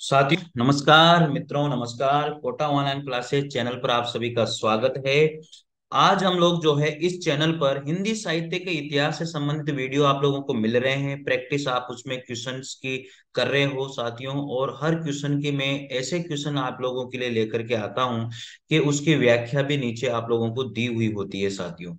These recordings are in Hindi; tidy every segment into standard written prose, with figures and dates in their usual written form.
साथियों नमस्कार, मित्रों नमस्कार। कोटा ऑनलाइन क्लासेस चैनल पर आप सभी का स्वागत है। आज हम लोग जो है इस चैनल पर हिंदी साहित्य के इतिहास से संबंधित वीडियो आप लोगों को मिल रहे हैं। प्रैक्टिस आप उसमें क्वेश्चंस की कर रहे हो साथियों, और हर क्वेश्चन की मैं ऐसे क्वेश्चन आप लोगों के लिए लेकर के आता हूं कि उसकी व्याख्या भी नीचे आप लोगों को दी हुई होती है साथियों।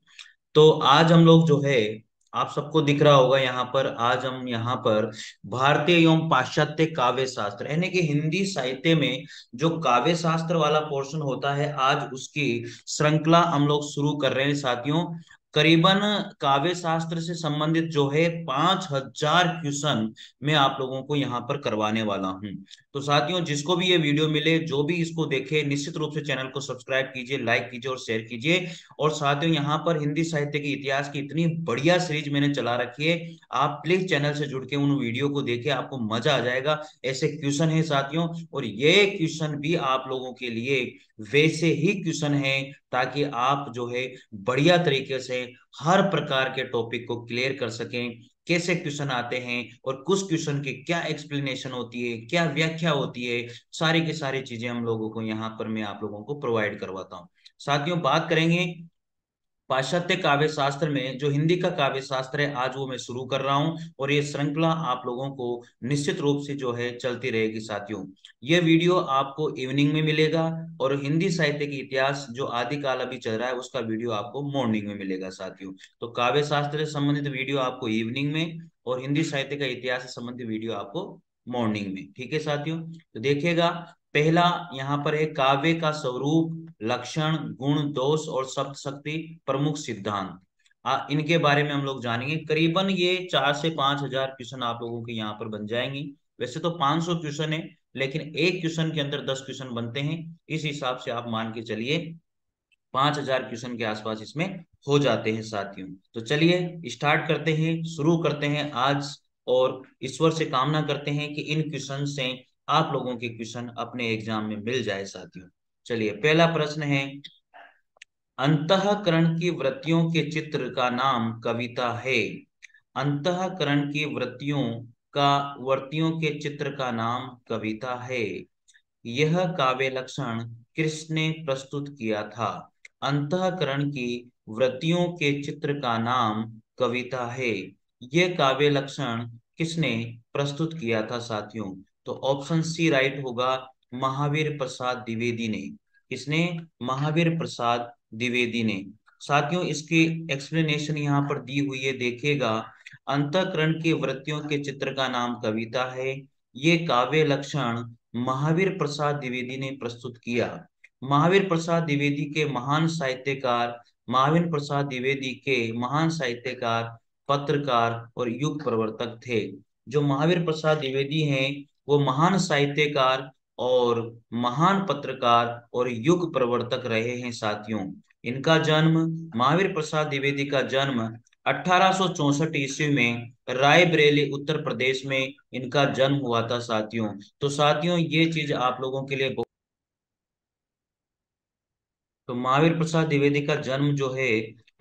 तो आज हम लोग जो है, आप सबको दिख रहा होगा यहाँ पर, आज हम यहाँ पर भारतीय एवं पाश्चात्य काव्य शास्त्र यानी कि हिंदी साहित्य में जो काव्य शास्त्र वाला पोर्शन होता है, आज उसकी श्रृंखला हम लोग शुरू कर रहे हैं साथियों। करीबन काव्य शास्त्र से संबंधित जो है 5,000 क्वेश्चन मैं आप लोगों को यहाँ पर करवाने वाला हूँ। तो साथियों, जिसको भी ये वीडियो मिले, जो भी इसको देखे, निश्चित रूप से चैनल को सब्सक्राइब कीजिए, लाइक कीजिए और शेयर कीजिए। और साथियों, यहाँ पर हिंदी साहित्य के इतिहास की इतनी बढ़िया सीरीज मैंने चला रखी है, आप प्लीज चैनल से जुड़ के उन वीडियो को देखिए, आपको मजा आ जाएगा। ऐसे क्वेश्चन है साथियों, और ये क्वेश्चन भी आप लोगों के लिए वैसे ही क्वेश्चन है, ताकि आप जो है बढ़िया तरीके से हर प्रकार के टॉपिक को क्लियर कर सकें। कैसे क्वेश्चन आते हैं और कुछ क्वेश्चन की क्या एक्सप्लेनेशन होती है, क्या व्याख्या होती है, सारी की सारी चीजें हम लोगों को यहाँ पर मैं आप लोगों को प्रोवाइड करवाता हूँ। साथियों, बात करेंगे पाश्चात्य काव्य शास्त्र में। जो हिंदी का काव्य शास्त्र है, आज वो मैं शुरू कर रहा हूं, और ये श्रृंखला आप लोगों को निश्चित रूप से जो है चलती रहेगी साथियों। ये वीडियो आपको इवनिंग में मिलेगा, और हिंदी साहित्य के इतिहास जो आदिकाल अभी चल रहा है उसका वीडियो आपको मॉर्निंग में मिलेगा साथियों। तो काव्य शास्त्र से संबंधित वीडियो आपको इवनिंग में, और हिंदी साहित्य का इतिहास से संबंधित वीडियो आपको मॉर्निंग में। ठीक है साथियों, तो देखिएगा। पहला यहाँ पर है काव्य का स्वरूप, लक्षण, गुण, दोष और शब्द शक्ति, प्रमुख सिद्धांत। इनके बारे में हम लोग जानेंगे। करीबन ये 4 से 5 हजार क्वेश्चन आप लोगों के यहाँ पर बन जाएंगे। वैसे तो 500 क्वेश्चन है, लेकिन एक क्वेश्चन के अंदर 10 क्वेश्चन बनते हैं। इस हिसाब से आप मान के चलिए 5,000 क्वेश्चन के आसपास इसमें हो जाते हैं साथियों। तो चलिए स्टार्ट करते हैं, शुरू करते हैं आज। और ईश्वर से कामना करते हैं कि इन क्वेश्चन से आप लोगों के क्वेश्चन अपने एग्जाम में मिल जाए साथियों। चलिए, पहला प्रश्न है, अंतःकरण की वृत्तियों के चित्र का नाम कविता है। अंतःकरण की वृत्तियों के चित्र का नाम कविता है। यह काव्य लक्षण किसने प्रस्तुत किया था? अंतःकरण की वृत्तियों के चित्र का नाम कविता है। यह काव्य लक्षण किसने प्रस्तुत किया था साथियों? तो ऑप्शन सी राइट होगा, महावीर प्रसाद द्विवेदी ने। किसने? महावीर प्रसाद द्विवेदी ने। साथियों, इसकी एक्सप्लेनेशन यहाँ पर दी हुई है, देखिएगा। अंतःकरण की वृत्तियों के चित्र का नाम कविता है। ये काव्य लक्षण महावीर प्रसाद द्विवेदी ने प्रस्तुत किया। महावीर प्रसाद द्विवेदी के महान साहित्यकार, महावीर प्रसाद द्विवेदी के महान साहित्यकार, पत्रकार और युग प्रवर्तक थे। जो महावीर प्रसाद द्विवेदी हैं, वो महान साहित्यकार और महान पत्रकार और युग प्रवर्तक रहे हैं साथियों। इनका जन्म, महावीर प्रसाद द्विवेदी का जन्म 1864 ईस्वी में रायबरेली उत्तर प्रदेश में इनका जन्म हुआ था साथियों। तो साथियों, ये चीज आप लोगों के लिए तो महावीर प्रसाद द्विवेदी का जन्म जो है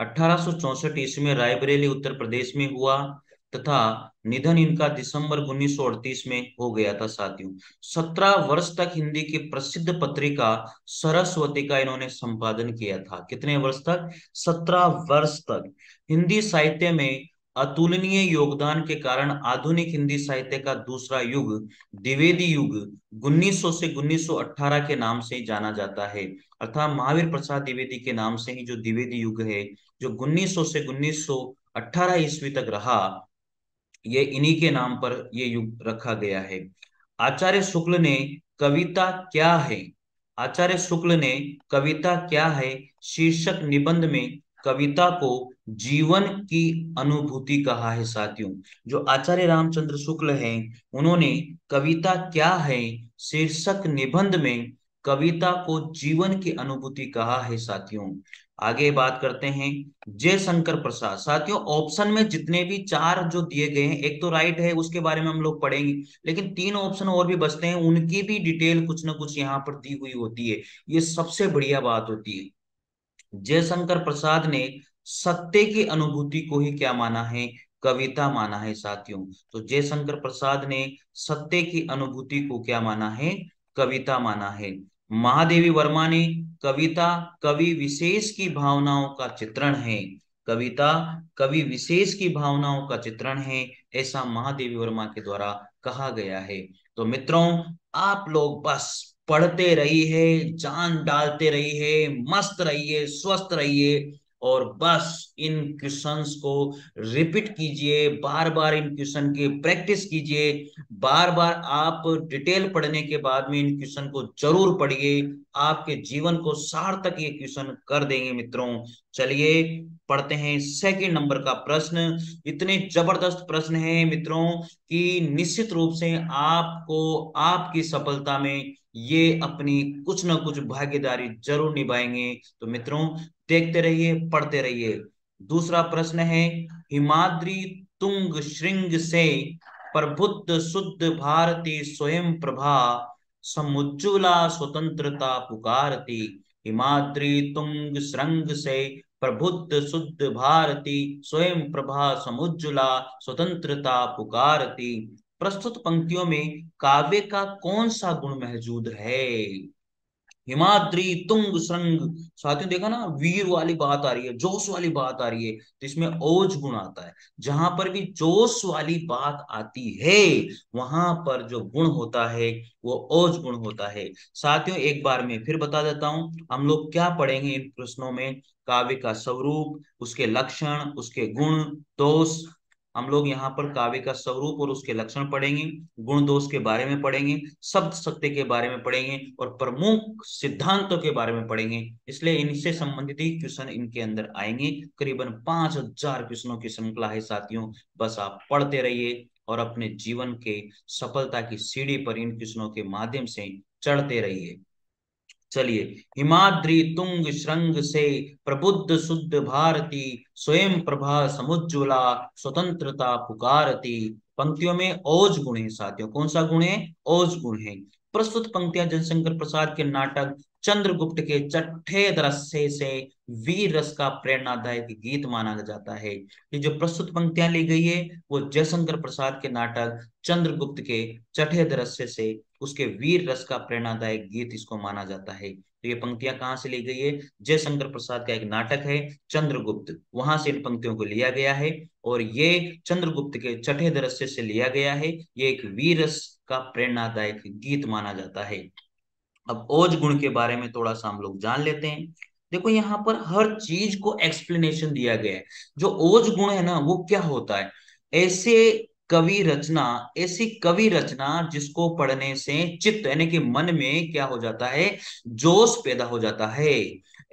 1864 ईस्वी में रायबरेली उत्तर प्रदेश में हुआ, तथा निधन इनका दिसंबर 1938 में हो गया था साथियों। 17 वर्ष तक हिंदी की प्रसिद्ध पत्रिका सरस्वती का इन्होंने संपादन किया था। कितने वर्ष तक? 17 वर्ष तक। हिंदी साहित्य में अतुलनीय योगदान के कारण आधुनिक हिंदी साहित्य का दूसरा युग, द्विवेदी युग, 1900 से 1918 के नाम से जाना जाता है। अर्थात महावीर प्रसाद द्विवेदी के नाम से ही जो द्विवेदी युग है, जो 1900 से 1918 ईस्वी तक रहा, ये इन्हीं के नाम पर ये युग रखा गया है। आचार्य शुक्ल ने कविता क्या है, आचार्य शुक्ल ने कविता क्या है शीर्षक निबंध में कविता को जीवन की अनुभूति कहा है साथियों। जो आचार्य रामचंद्र शुक्ल हैं, उन्होंने कविता क्या है शीर्षक निबंध में कविता को जीवन की अनुभूति कहा है साथियों। आगे बात करते हैं, जयशंकर प्रसाद। साथियों, ऑप्शन में जितने भी चार जो दिए गए हैं, एक तो राइट है, उसके बारे में हम लोग पढ़ेंगे, लेकिन 3 ऑप्शन और भी बचते हैं, उनकी भी डिटेल कुछ ना कुछ यहाँ पर दी हुई होती है। ये सबसे बढ़िया बात होती है। जयशंकर प्रसाद ने सत्य की अनुभूति को ही क्या माना है? कविता माना है साथियों। तो जयशंकर प्रसाद ने सत्य की अनुभूति को क्या माना है? कविता माना है। महादेवी वर्मा ने कविता कवि विशेष की भावनाओं का चित्रण है। कविता कवि विशेष की भावनाओं का चित्रण है, ऐसा महादेवी वर्मा के द्वारा कहा गया है। तो मित्रों, आप लोग बस पढ़ते रहिए, जान डालते रहिए, मस्त रहिए, स्वस्थ रहिए, और बस इन क्वेश्चंस को रिपीट कीजिए, बार बार इन क्वेश्चन की प्रैक्टिस कीजिए। बार बार आप डिटेल पढ़ने के बाद में इन क्वेश्चन को जरूर पढ़िए, आपके जीवन को सार्थक ये क्वेश्चन कर देंगे मित्रों। चलिए पढ़ते हैं सेकंड नंबर का प्रश्न। इतने जबरदस्त प्रश्न है मित्रों कि निश्चित रूप से आपको आपकी सफलता में ये अपनी कुछ ना कुछ भागीदारी जरूर निभाएंगे। तो मित्रों देखते रहिए, पढ़ते रहिए। दूसरा प्रश्न है, हिमाद्री तुंग श्रृंग से प्रबुद्ध शुद्ध भारती स्वयं प्रभा समुज्ज्वला स्वतंत्रता पुकारती। हिमाद्री तुंग श्रृंग से प्रबुद्ध शुद्ध भारती स्वयं प्रभा समुज्ज्वला स्वतंत्रता पुकारती। प्रस्तुत पंक्तियों में काव्य का कौन सा गुण मौजूद है? हिमाद्री तुंग श्रृंग, साथियों देखा ना, वीर वाली बात आ रही है, जोश वाली बात आ रही है, तो इसमें ओज गुण आता है। जहां पर भी जोश वाली बात आती है वहां पर जो गुण होता है वो ओज गुण होता है। साथियों एक बार मैं फिर बता देता हूं, हम लोग क्या पढ़ेंगे इन प्रश्नों में। काव्य का स्वरूप, उसके लक्षण, उसके गुण दोष। हम लोग यहाँ पर काव्य का स्वरूप और उसके लक्षण पढ़ेंगे, गुण दोष के बारे में पढ़ेंगे, शब्द सत्य के बारे में पढ़ेंगे और प्रमुख सिद्धांतों के बारे में पढ़ेंगे। इसलिए इनसे संबंधित ही क्वेश्चन इनके अंदर आएंगे। करीबन 5000 क्वेश्चनों की श्रृंखला है साथियों। बस आप पढ़ते रहिए और अपने जीवन के सफलता की सीढ़ी पर इन क्वेश्चनों के माध्यम से चढ़ते रहिए। चलिए, हिमाद्री तुंग श्रृंग से प्रबुद्ध शुद्ध भारती स्वयं प्रभा समुज्ज्वला स्वतंत्रता पुकारती। पंक्तियों में ओज गुण है साथियों। कौन सा गुण है? ओज गुण है। प्रस्तुत पंक्तियां जयशंकर प्रसाद के नाटक चंद्रगुप्त के छठे दृश्य से वीर रस का प्रेरणादायक गीत माना जाता है। ये जो प्रस्तुत पंक्तियां ली गई है वो जयशंकर प्रसाद के नाटक चंद्रगुप्त के छठे दृश्य से उसके वीर रस का प्रेरणादायक गीत इसको माना जाता है। तो ये पंक्तियां कहाँ से ली गई है? जयशंकर प्रसाद का एक नाटक है चंद्रगुप्त, वहां से इन पंक्तियों को लिया गया है और ये चंद्रगुप्त के छठे दृश्य से लिया गया है। ये एक वीर रस का प्रेरणादायक गीत माना जाता है। अब ओज गुण के बारे में थोड़ा सा हम लोग जान लेते हैं। देखो यहाँ पर हर चीज को एक्सप्लेनेशन दिया गया है। जो ओज गुण है ना वो क्या होता है? ऐसे कवि रचना, ऐसी कवि रचना जिसको पढ़ने से चित्त यानी कि मन में क्या हो जाता है? जोश पैदा हो जाता है।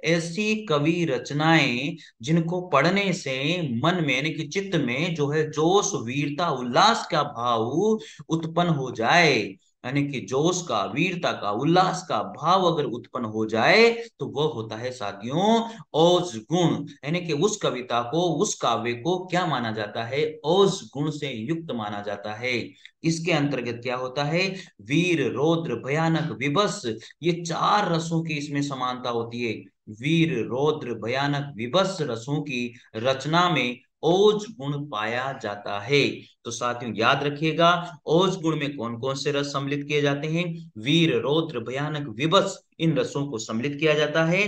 ऐसी कवि रचनाएं जिनको पढ़ने से मन में यानी कि चित्त में जो है जोश, वीरता, उल्लास का भाव उत्पन्न हो जाए, यानी कि जोश का, वीरता का, उल्लास का भाव अगर उत्पन्न हो जाए तो वह होता है साथियों ओज गुण। यानी कि उस कविता को, उस काव्य को क्या माना जाता है? ओज गुण से युक्त माना जाता है। इसके अंतर्गत क्या होता है? वीर, रौद्र, भयानक, विभत्स, ये चार रसों की इसमें समानता होती है। वीर, रौद्र, भयानक, विभत्स रसों की रचना में ओज गुण पाया जाता है। तो साथियों याद रखिएगा, ओज गुण में कौन कौन से रस सम्मिलित किए जाते हैं? वीर, रौद्र, भयानक, विभत्स, इन रसों को सम्मिलित किया जाता है।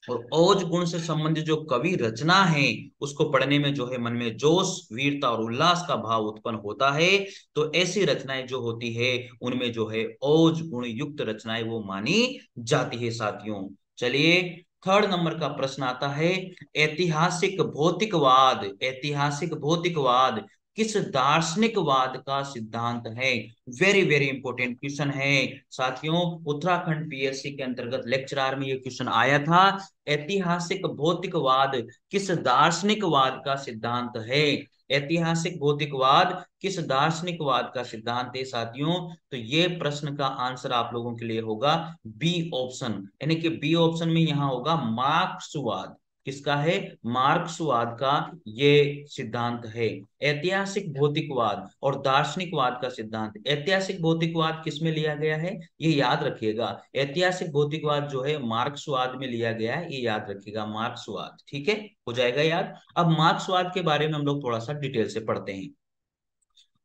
और ओज गुण से संबंधित जो कवि रचना है उसको पढ़ने में जो है मन में जोश, वीरता और उल्लास का भाव उत्पन्न होता है। तो ऐसी रचनाएं जो होती है उनमें जो है ओज गुण युक्त रचनाएं वो मानी जाती है साथियों। चलिए थर्ड नंबर का प्रश्न आता है, ऐतिहासिक भौतिकवाद, ऐतिहासिक भौतिकवाद किस दार्शनिकवाद का सिद्धांत है? वेरी वेरी इंपॉर्टेंट क्वेश्चन है साथियों। उत्तराखंड पीएससी के अंतर्गत लेक्चरर में ये क्वेश्चन आया था। ऐतिहासिक भौतिकवाद किस दार्शनिकवाद का सिद्धांत है? ऐतिहासिक भौतिकवाद किस दार्शनिकवाद का सिद्धांत है साथियों? तो ये प्रश्न का आंसर आप लोगों के लिए होगा बी ऑप्शन, यानी कि बी ऑप्शन में यहां होगा मार्क्सवाद। किसका है? मार्क्सवाद का ये सिद्धांत है। ऐतिहासिक भौतिकवाद और दार्शनिकवाद का सिद्धांत। ऐतिहासिक भौतिकवाद किस में लिया गया है? ये याद रखिएगा, ऐतिहासिक भौतिकवाद जो है मार्क्सवाद में लिया गया है, ये याद रखिएगा, मार्क्सवाद। ठीक है, हो जाएगा याद। अब मार्क्सवाद के बारे में हम लोग थोड़ा सा डिटेल से पढ़ते हैं।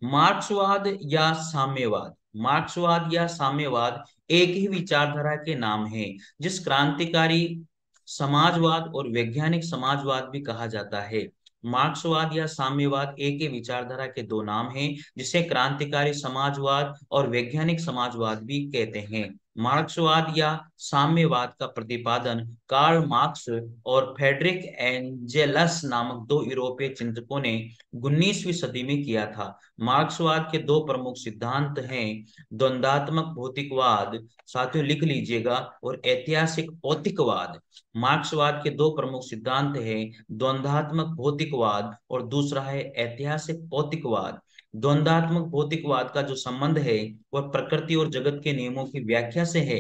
मार्क्सवाद या साम्यवाद, मार्क्सवाद या साम्यवाद एक ही विचारधारा के नाम है, जिस क्रांतिकारी समाजवाद और वैज्ञानिक समाजवाद भी कहा जाता है। मार्क्सवाद या साम्यवाद एक ही विचारधारा के दो नाम हैं, जिसे क्रांतिकारी समाजवाद और वैज्ञानिक समाजवाद भी कहते हैं। मार्क्सवाद या साम्यवाद का प्रतिपादन कार्ल मार्क्स और फ्रेडरिक एंजेलस नामक दो यूरोपीय चिंतकों ने 19वीं सदी में किया था। मार्क्सवाद के दो प्रमुख सिद्धांत हैं, द्वंद्वात्मक भौतिकवाद, साथियों लिख लीजिएगा, और ऐतिहासिक भौतिकवाद। मार्क्सवाद के दो प्रमुख सिद्धांत हैं, द्वंद्वात्मक भौतिकवाद और दूसरा है ऐतिहासिक भौतिकवाद। द्वंद्वात्मक भौतिकवाद का जो संबंध है वह प्रकृति और जगत के नियमों की व्याख्या से है।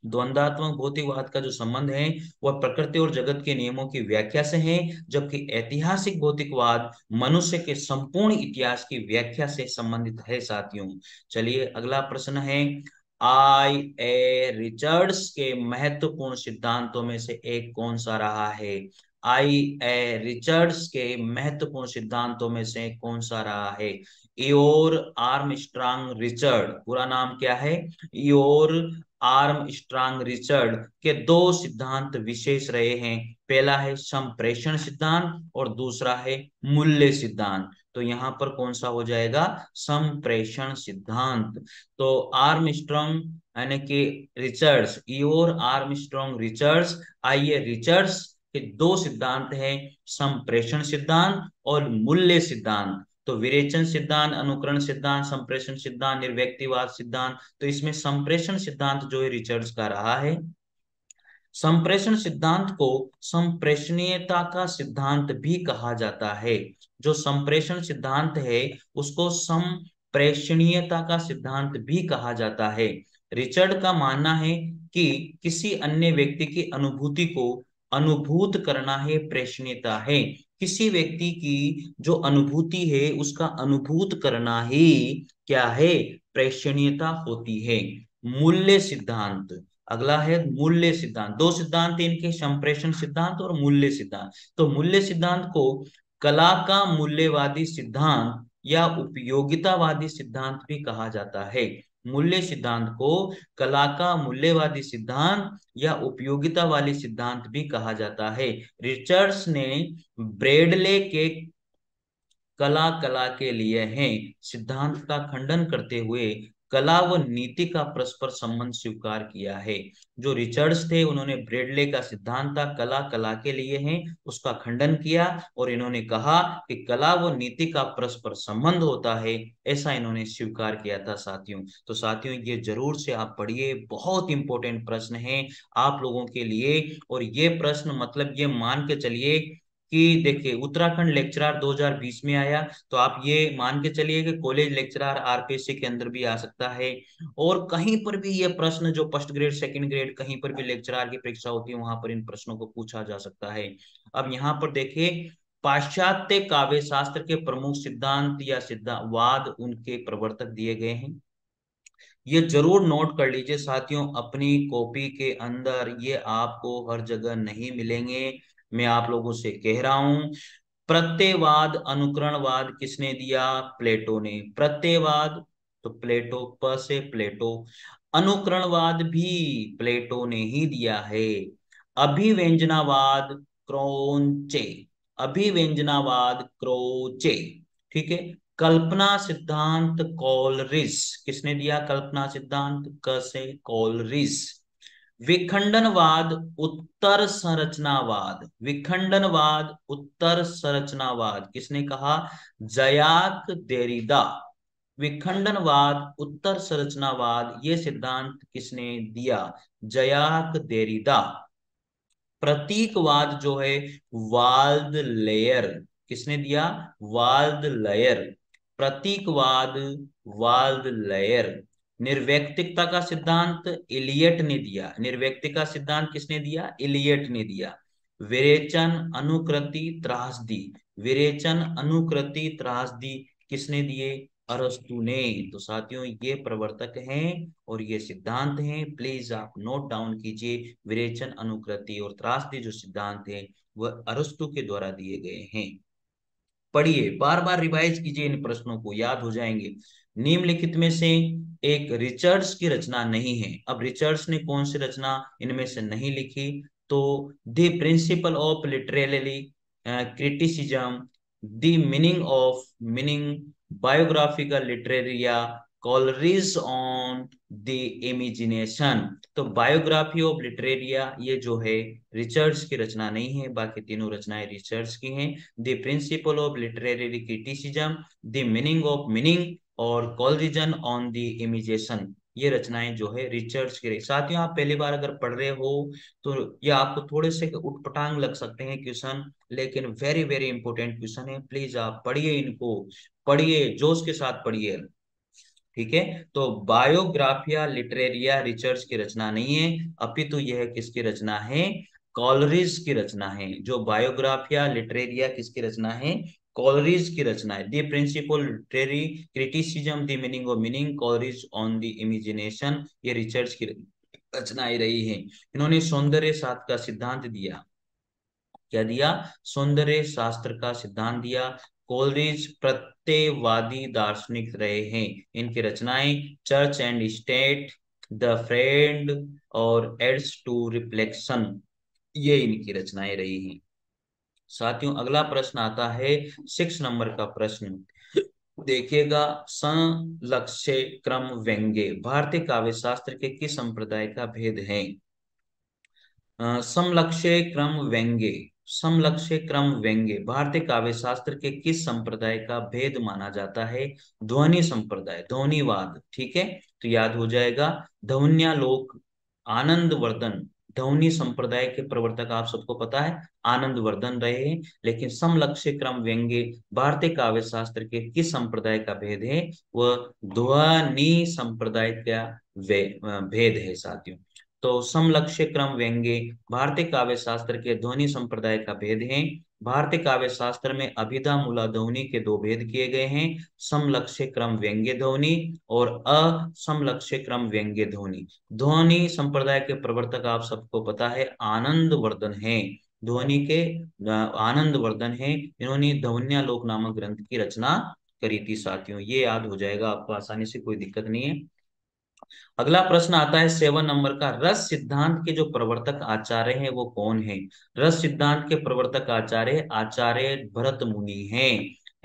द्वंद्वात्मक भौतिकवाद का जो संबंध है वह प्रकृति और जगत के नियमों की व्याख्या से है, जबकि ऐतिहासिक भौतिकवाद मनुष्य के संपूर्ण इतिहास की व्याख्या से संबंधित है साथियों। चलिए अगला प्रश्न है, आई ए रिचर्ड्स के महत्वपूर्ण सिद्धांतों में से एक कौन सा रहा है? आई ए रिचर्ड्स के महत्वपूर्ण सिद्धांतों में से कौन सा रहा है? इयोर आर्मस्ट्रांग रिचर्ड, पूरा नाम क्या है? इयोर आर्मस्ट्रांग रिचर्ड के दो सिद्धांत विशेष रहे हैं। पहला है संप्रेषण सिद्धांत और दूसरा है मूल्य सिद्धांत। तो यहाँ पर कौन सा हो जाएगा? संप्रेषण सिद्धांत। तो आर्मस्ट्रांग यानी कि रिचर्ड्स, इयोर आर्मस्ट्रांग रिचर्ड्स, आइए रिचर्ड्स के दो सिद्धांत हैं, संप्रेषण सिद्धांत और मूल्य सिद्धांत। तो विरेचन सिद्धांत, अनुकरण सिद्धांत, संप्रेषण सिद्धांत, निर्व्यक्तिवाद सिद्धांत। तो इसमें संप्रेषण सिद्धांत जो है रिचर्ड्स का रहा है। संप्रेषण सिद्धांत को संप्रेषणीयता का सिद्धांत भी कहा जाता है। जो संप्रेषण सिद्धांत है उसको संप्रेषणीयता का सिद्धांत भी कहा जाता है। रिचर्ड का मानना है कि किसी अन्य व्यक्ति की अनुभूति को अनुभूत करना है प्रेषणीयता है। किसी व्यक्ति की जो अनुभूति है उसका अनुभूत करना ही क्या है? प्रेषणीयता होती है। मूल्य सिद्धांत, अगला है मूल्य सिद्धांत। दो सिद्धांत इनके, संप्रेषण सिद्धांत और मूल्य सिद्धांत। तो मूल्य सिद्धांत को कला का मूल्यवादी सिद्धांत या उपयोगितावादी सिद्धांत भी कहा जाता है। मूल्य सिद्धांत को कला का मूल्यवादी सिद्धांत या उपयोगिता वाली सिद्धांत भी कहा जाता है। रिचर्ड्स ने ब्रेडले के कला कला के लिए हैं सिद्धांत का खंडन करते हुए कला व नीति का परस्पर संबंध स्वीकार किया है। जो रिचर्ड्स थे उन्होंने ब्रेडले का सिद्धांत था कला कला के लिए हैं उसका खंडन किया, और इन्होंने कहा कि कला व नीति का परस्पर संबंध होता है, ऐसा इन्होंने स्वीकार किया था साथियों। तो साथियों ये जरूर से आप पढ़िए, बहुत इंपॉर्टेंट प्रश्न है आप लोगों के लिए। और ये प्रश्न मतलब ये मान के चलिए कि देखिए उत्तराखंड लेक्चरर 2020 में आया, तो आप ये मान के चलिए कि कॉलेज लेक्चरर आरपीएससी के अंदर भी आ सकता है, और कहीं पर भी ये प्रश्न जो फर्स्ट ग्रेड सेकंड ग्रेड कहीं पर भी लेक्चरर की परीक्षा होती है वहां पर इन प्रश्नों को पूछा जा सकता है। अब यहाँ पर देखिए, पाश्चात्य काव्य शास्त्र के प्रमुख सिद्धांत या सिद्धांतवाद उनके प्रवर्तक दिए गए हैं। ये जरूर नोट कर लीजिए साथियों अपनी कॉपी के अंदर, ये आपको हर जगह नहीं मिलेंगे, मैं आप लोगों से कह रहा हूं। प्रत्ययवाद अनुकरणवाद किसने दिया? प्लेटो ने। प्रत्ययवाद तो प्लेटो, प से प्लेटो। अनुकरणवाद भी प्लेटो ने ही दिया है। अभिव्यंजनावाद क्रोचे, अभिव्यंजनावाद क्रोचे, ठीक है। कल्पना सिद्धांत कॉलरिस, किसने दिया कल्पना सिद्धांत? क से कॉलरिस। विखंडनवाद उत्तर संरचनावाद, विखंडनवाद उत्तर संरचनावाद किसने कहा? जयाक देरिदा। विखंडनवाद उत्तर संरचनावाद ये सिद्धांत किसने दिया? जयाक देरिदा। प्रतीकवाद जो है वाल्द लेयर, किसने दिया? वाल्द लेयर। प्रतीकवाद वाल्द लेयर। निर्व्यक्तिकता का सिद्धांत इलियट ने दिया। निर्व्यक्तिक का सिद्धांत किसने दिया? इलियट ने दिया। विरेचन, अनुकृति, त्रासदी। विरेचन, अनुकृति, त्रासदी किसने दिए? अरस्तु ने। तो साथियों ये प्रवर्तक हैं और ये सिद्धांत हैं, प्लीज आप नोट डाउन कीजिए। विरेचन, अनुकृति और त्रासदी जो सिद्धांत है वह अरस्तु के द्वारा दिए गए हैं। पढ़िए, बार बार रिवाइज कीजिए, इन प्रश्नों को याद हो जाएंगे। निम्नलिखित में से एक रिचर्ड्स की रचना नहीं है। अब रिचर्ड्स ने कौन सी रचना इनमें से नहीं लिखी? तो the principle of literary criticism, the meaning, biographical literary, या कॉलरीज ऑन द इमेजिनेशन। तो बायोग्राफी ऑफ लिटरेरिया ये जो है रिचर्ड्स की रचना नहीं है, बाकी तीनों रचनाएं रिचर्ड्स की हैं। The principle of literary criticism, the meaning of meaning और कॉलरिजन ऑन द इमेजिनेशन, ये रचनाएं जो है रिचर्ड्स की। साथियों आप पहली बार अगर पढ़ रहे हो तो ये आपको थोड़े से उटपटांग लग सकते हैं क्वेश्चन, लेकिन वेरी वेरी इंपॉर्टेंट क्वेश्चन है। प्लीज आप पढ़िए, इनको पढ़िए, जोश के साथ पढ़िए। ठीक है, तो बायोग्राफिया लिटरेरिया रिचर्ड्स की रचना नहीं है, अपितु यह किसकी रचना है? कॉलरिज की रचना है। जो बायोग्राफिया लिटरेरिया किसकी रचना है? कॉलरिज की रचना है। The principle literary criticism, the meaning of meaning, Coleridge on the imagination, ये रिचर्ड्स की रचनाएं रही है। इन्होंने सौंदर्य शास्त्र का सिद्धांत दिया। क्या दिया? सौंदर्य शास्त्र का सिद्धांत दिया। कोलरिज प्रत्ययवादी दार्शनिक रहे हैं। इनकी रचनाएं church and state, the friend और एड्स टू रिफ्लेक्शन, ये इनकी रचनाएं रही हैं। साथियों अगला प्रश्न आता है 6 नंबर का प्रश्न, देखिएगा। संलक्ष्य क्रम व्यंग्य भारतीय काव्य शास्त्र के किस संप्रदाय का भेद है? समलक्ष्य क्रम व्यंग्य, समलक्ष्य क्रम व्यंग्य भारतीय काव्य शास्त्र के किस संप्रदाय का भेद माना जाता है? ध्वनि संप्रदाय, ध्वनिवाद। ठीक है, तो याद हो जाएगा। ध्वन्यालोक, आनंद वर्धन, ध्वनि संप्रदाय के प्रवर्तक आप सबको पता है आनंद वर्धन रहे हैं। लेकिन समलक्ष्य क्रम व्यंग्य भारतीय काव्य शास्त्र के किस संप्रदाय का भेद है? वह ध्वनि संप्रदाय का भेद है साथियों। तो समलक्ष्य क्रम व्यंग्य भारतीय काव्य शास्त्र के ध्वनि संप्रदाय का भेद है। भारतीय काव्य शास्त्र में अभिधा मूला ध्वनि के दो भेद किए गए हैं, समलक्ष्य क्रम व्यंग्य ध्वनि और असमलक्ष्य क्रम व्यंग्य ध्वनि। ध्वनि संप्रदाय के प्रवर्तक आप सबको पता है आनंद वर्धन है। ध्वनि के आनंद वर्धन है, इन्होंने ध्वन्यालोक नामक ग्रंथ की रचना करी थी साथियों। ये याद हो जाएगा आपको आसानी से, कोई दिक्कत नहीं है। अगला प्रश्न आता है 7 नंबर का, रस सिद्धांत के जो प्रवर्तक आचार्य हैं वो कौन है? रस सिद्धांत के प्रवर्तक आचार्य आचार्य भरत मुनि हैं।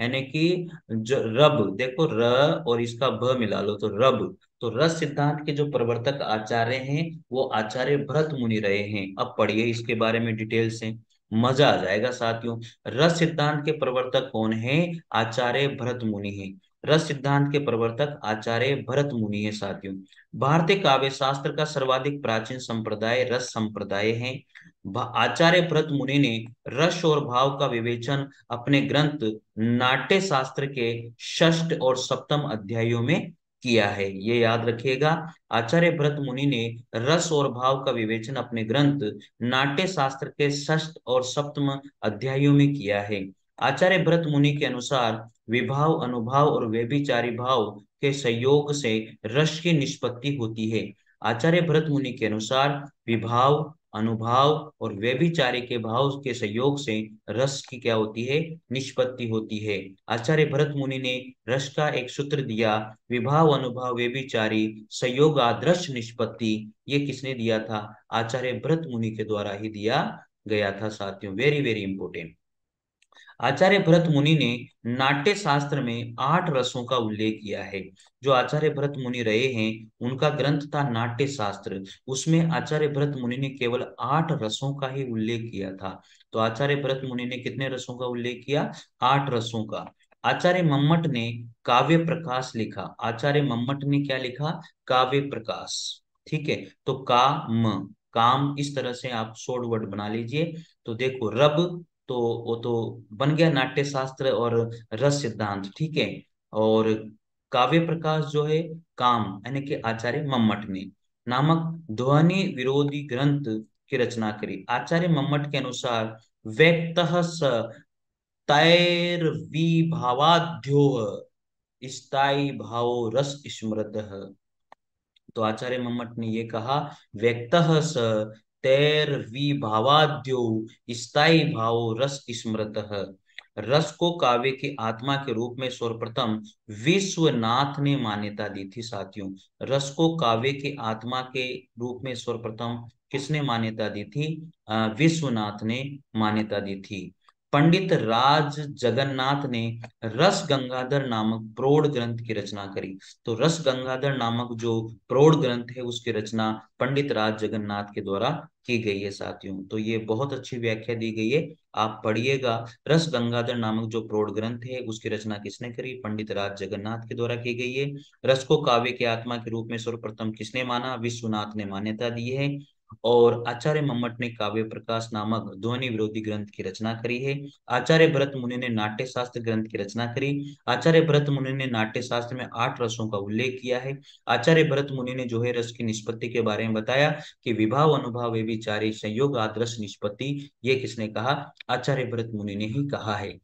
यानी कि जो रब, देखो र और इसका भ मिला लो तो रब। तो रस सिद्धांत के जो प्रवर्तक आचार्य हैं वो आचार्य भरत मुनि रहे हैं। अब पढ़िए इसके बारे में डिटेल से, मजा आ जाएगा साथियों। रस सिद्धांत के प्रवर्तक कौन है? आचार्य भरत मुनि है। रस सिद्धांत के प्रवर्तक आचार्य भरत मुनि है साथियों। भारतीय काव्य शास्त्र का सर्वाधिक प्राचीन संप्रदाय रस संप्रदाय है। आचार्य भरत मुनि ने रस और भाव का विवेचन अपने ग्रंथ नाट्य शास्त्र के षष्ठ और सप्तम अध्यायों में किया है, ये याद रखिएगा। आचार्य भरत मुनि ने रस और भाव का विवेचन अपने ग्रंथ नाट्य शास्त्र के षष्ठ और सप्तम अध्यायों में किया है। आचार्य भरत मुनि के अनुसार विभाव, अनुभाव और व्यभिचारी भाव के संयोग से रस की निष्पत्ति होती है। आचार्य भरत मुनि के अनुसार विभाव, अनुभाव और व्यभिचारी के भाव के संयोग से रस की क्या होती है? निष्पत्ति होती है। आचार्य भरत मुनि ने रस का एक सूत्र दिया, विभाव, अनुभाव, व्यभिचारी, संयोग आदर्श निष्पत्ति। ये किसने दिया था? आचार्य भरत मुनि के द्वारा ही दिया गया था साथियों। Very very important. Acharya Bharat Muni ने नाट्य शास्त्र में 8 रसों का उल्लेख किया है। जो आचार्य भरत मुनि रहे हैं उनका ग्रंथ था नाट्य शास्त्र, उसमें आचार्य भरत मुनि ने केवल 8 रसों का ही उल्लेख किया था। तो आचार्य भरत मुनि ने कितने रसों का उल्लेख किया? 8 रसों का। आचार्य मम्मट ने काव्य प्रकाश लिखा। आचार्य मम्मट ने क्या लिखा? काव्य प्रकाश। ठीक है, तो काम इस तरह से आप शॉर्ट वर्ड बना लीजिए। तो देखो रब, तो वो तो बन गया नाट्य शास्त्र और रस सिद्धांत। ठीक है, और काव्य प्रकाश जो है काम, यानी कि आचार्य मम्मट ने नामक ध्वनि विरोधी ग्रंथ की रचना करी। आचार्य मम्मट के अनुसार व्यक्तः स तैर्विभावाद्योः स्थायी भावो रस स्मृतः। तो आचार्य मम्मट ने ये कहा, व्यक्तः स तैर्विभावाद्यो स्थायी भावो रस स्मृतः। रस को काव्य की आत्मा के रूप में सर्वप्रथम विश्वनाथ ने मान्यता दी थी साथियों। रस को काव्य की आत्मा के रूप में सर्वप्रथम किसने मान्यता दी थी? विश्वनाथ ने मान्यता दी थी। पंडित राज जगन्नाथ ने रस गंगाधर नामक प्रौढ़ ग्रंथ की रचना करी। तो रस गंगाधर नामक जो प्रौढ़ ग्रंथ है उसकी रचना पंडित राज जगन्नाथ के द्वारा की गई है साथियों। तो ये बहुत अच्छी व्याख्या दी गई है, आप पढ़िएगा। रस गंगाधर नामक जो प्रौढ़ ग्रंथ है उसकी रचना किसने करी? पंडित राज जगन्नाथ के द्वारा की गई है। रस को काव्य की आत्मा के रूप में सर्वप्रथम किसने माना? विश्वनाथ ने मान्यता दी है। और आचार्य मम्मट ने काव्य प्रकाश नामक ध्वनि विरोधी ग्रंथ की रचना करी है। आचार्य भरत मुनि ने नाट्य शास्त्र ग्रंथ की रचना करी। आचार्य भरत मुनि ने नाट्य शास्त्र में 8 रसों का उल्लेख किया है। आचार्य भरत मुनि ने जो है रस की निष्पत्ति के बारे में बताया कि विभाव अनुभाव व्यभिचारी संयोग आदर्श निष्पत्ति, ये किसने कहा? आचार्य भरत मुनि ने ही कहा है।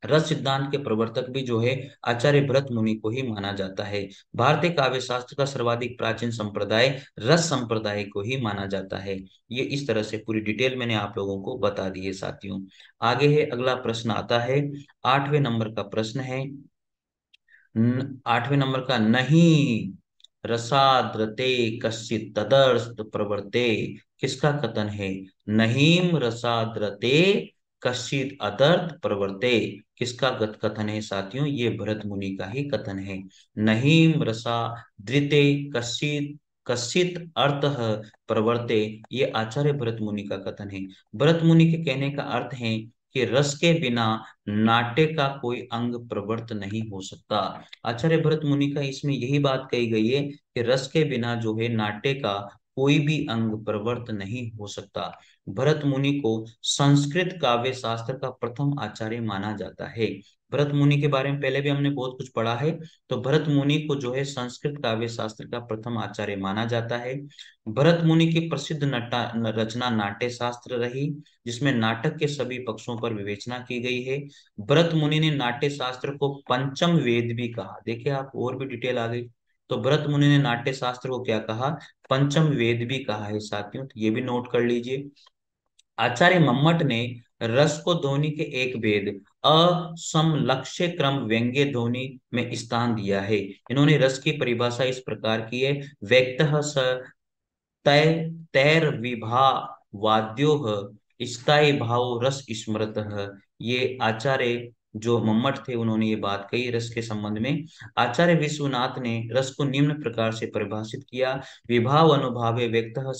रस सिद्धांत के प्रवर्तक भी जो है आचार्य भरत मुनि को ही माना जाता है। भारतीय काव्य शास्त्र का सर्वाधिक प्राचीन संप्रदाय रस संप्रदाय को ही माना जाता है। ये इस तरह से पूरी डिटेल मैंने आप लोगों को बता दी है साथियों। आगे है, अगला प्रश्न आता है 8वें नंबर का प्रश्न है। 8वें नंबर का, नहीं रसाद्रते कश्चित तदर्थ प्रवर्ते, किसका कथन है? नहीम रसाद्रते कश्चित अदर्थ प्रवर्ते, किसका कथन है साथियों? ये भरत मुनि का ही कथन है। नहीम रसाद्रिते कश्चित कश्चित अर्थ प्रवर्ते, ये आचार्य भरत मुनि का कथन है। भरत मुनि के कहने का अर्थ है कि रस के बिना नाट्य का कोई अंग प्रवृत्त नहीं हो सकता। आचार्य भरत मुनि का इसमें यही बात कही गई है कि रस के बिना जो है नाट्य का कोई भी अंग प्रवृत्त नहीं हो सकता। भरत मुनि को संस्कृत काव्य शास्त्र का प्रथम आचार्य माना जाता है। भरत मुनि के बारे में पहले भी हमने बहुत कुछ पढ़ा है। तो भरत मुनि को जो है संस्कृत काव्य शास्त्र का प्रथम आचार्य माना जाता है। भरत मुनि की प्रसिद्ध रचना नाट्य शास्त्र रही, जिसमें नाटक के सभी पक्षों पर विवेचना की गई है। भरत मुनि ने नाट्य शास्त्र को पंचम वेद भी कहा। देखिए आप, और भी डिटेल आ गई। तो भरत मुनि ने नाट्य शास्त्र को क्या कहा? पंचम वेद भी कहा है साथियों, तो ये भी नोट कर लीजिए। आचार्य मम्मट ने रस को ध्वनि के एक भेद असमलक्ष्य क्रम व्यंग्य ध्वनि में स्थान दिया है। इन्होंने रस की परिभाषा इस प्रकार की है, व्यक्तः स तय तैर विभा वाद्योः स्थायी भाव रस स्मृतः। ये आचार्य जो मम्मट थे उन्होंने ये बात कही रस के संबंध में। आचार्य विश्वनाथ ने रस को निम्न प्रकार से परिभाषित किया, विभाव अनुभावे व्यक्तः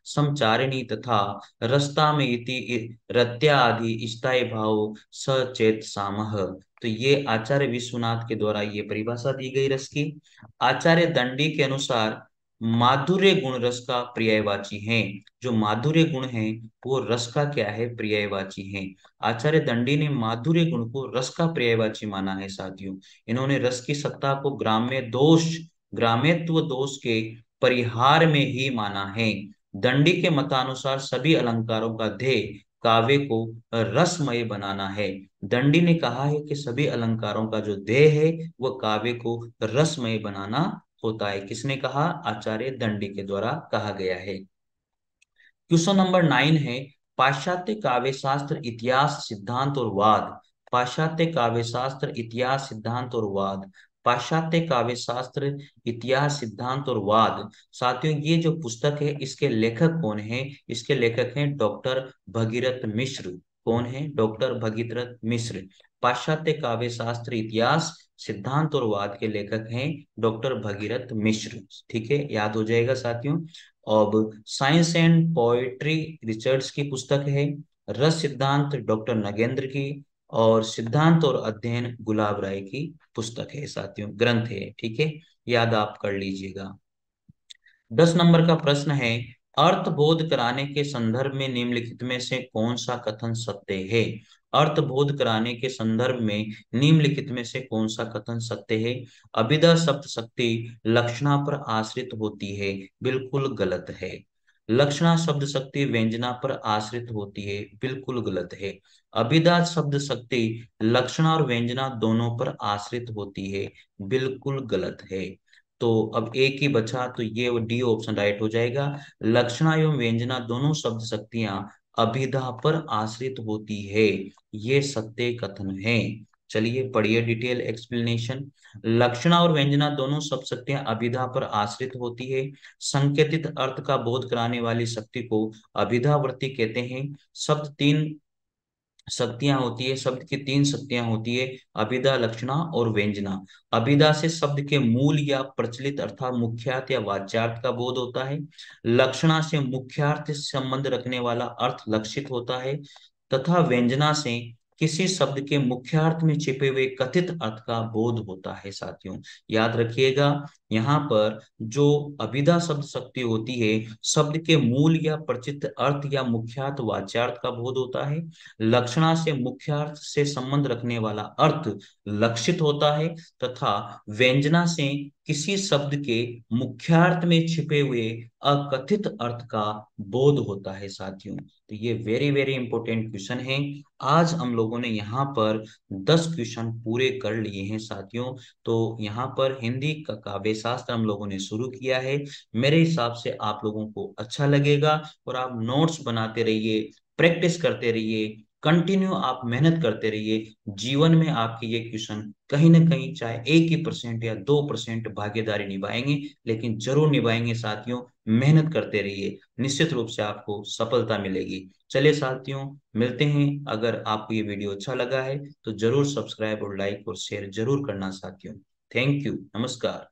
समचारिणी तथा रसता में इति रत्यादि स्थायी भाव सचेत सामः। तो ये आचार्य विश्वनाथ के द्वारा ये परिभाषा दी गई रस की। आचार्य दंडी के अनुसार माधुर्य गुण रस का पर्यायवाची है। जो माधुर्य गुण है वो रस का क्या है? पर्यायवाची है। आचार्य दंडी ने माधुर्य गुण को रस का पर्यायवाची माना है साथियों। इन्होंने रस की सत्ता को ग्राम्यत्व दोष के परिहार में ही माना है। दंडी के मतानुसार सभी अलंकारों का ध्येय काव्य को रसमय बनाना है। दंडी ने कहा है कि सभी अलंकारों का जो ध्येय है वह काव्य को रसमय बनाना होता है। किसने कहा? आचार्य दंडी के द्वारा कहा गया है। क्वेश्चन नंबर 9 है, पाश्चात्य काव्य शास्त्र इतिहास सिद्धांत और वाद। पाश्चात्य काव्य शास्त्र इतिहास सिद्धांत और वाद। पाश्चात्य काव्य शास्त्र इतिहास सिद्धांत और वाद। साथियों ये जो पुस्तक है इसके लेखक कौन है? इसके लेखक हैं डॉक्टर भगीरथ मिश्र। कौन है? डॉक्टर भगीरथ मिश्र। पाश्चात्य काव्य शास्त्र इतिहास सिद्धांत और वाद के लेखक हैं डॉक्टर भगीरथ मिश्र। ठीक है, याद हो जाएगा साथियों। अब साइंस एंड पोएट्री रिचर्ड्स की पुस्तक है। रस सिद्धांत डॉक्टर नगेंद्र की, और सिद्धांत और अध्ययन गुलाब राय की पुस्तक है साथियों, ग्रंथ है। ठीक है, याद आप कर लीजिएगा। 10 नंबर का प्रश्न है, अर्थबोध कराने के संदर्भ में निम्नलिखित में से कौन सा कथन सत्य है? अर्थबोध कराने के संदर्भ में निम्नलिखित में से कौन सा कथन सत्य है? अभिधा शब्द शक्ति लक्षणा पर आश्रित होती है, बिल्कुल गलत है। लक्षणा शब्द शक्ति व्यंजना पर आश्रित होती है, बिल्कुल गलत है। अभिधा शब्द शक्ति लक्षणा और व्यंजना दोनों पर आश्रित होती है, बिल्कुल गलत है। तो अब एक ही बचा, तो ये डी ऑप्शन राइट हो जाएगा। लक्षणा एवं व्यंजना दोनों शब्द शक्तियां अभिधा पर आश्रित होती है, ये सत्य कथन है। चलिए पढ़िए डिटेल एक्सप्लेनेशन। लक्षणा और व्यंजना दोनों शब्द शक्तियां अभिधा पर आश्रित होती है। संकेतित अर्थ का बोध कराने वाली शक्ति को अभिधावृत्ति कहते हैं। शब्द तीन शक्तियां होती है, शब्द की तीन शक्तियां होती है, अभिधा, लक्षणा और व्यंजना। अभिधा से शब्द के मूल या प्रचलित अर्थात मुख्यार्थ या वाच्यार्थ का बोध होता है। लक्षणा से मुख्यार्थ से संबंध रखने वाला अर्थ लक्षित होता है, तथा व्यंजना से किसी शब्द के मुख्यार्थ में छिपे हुए कथित अर्थ का बोध होता है। साथियों याद रखिएगा, यहाँ पर जो अभिधा शब्द शक्ति होती है, शब्द के मूल या प्रचित अर्थ या मुख्यार्थ वाच्यार्थ का बोध होता है। लक्षणा से मुख्यार्थ से संबंध रखने वाला अर्थ लक्षित होता है, तथा व्यंजना से किसी शब्द के मुख्यार्थ में छिपे हुए अकथित अर्थ का बोध होता है। साथियों तो ये वेरी वेरी इंपॉर्टेंट क्वेश्चन है। आज हम लोगों ने यहाँ पर 10 क्वेश्चन पूरे कर लिए हैं। साथियों तो यहाँ पर हिंदी का काव्य शास्त्र हम लोगों ने शुरू किया है। मेरे हिसाब से आप लोगों को अच्छा लगेगा, और आप नोट्स बनाते रहिए, प्रैक्टिस करते रहिए, कंटिन्यू आप मेहनत करते रहिए। जीवन में आपके ये क्वेश्चन कहीं ना कहीं चाहे 1% या 2% भागीदारी निभाएंगे, लेकिन जरूर निभाएंगे। साथियों मेहनत करते रहिए, निश्चित रूप से आपको सफलता मिलेगी। चलिए साथियों मिलते हैं। अगर आपको ये वीडियो अच्छा लगा है तो जरूर सब्सक्राइब और लाइक और शेयर जरूर करना साथियों। थैंक यू, नमस्कार।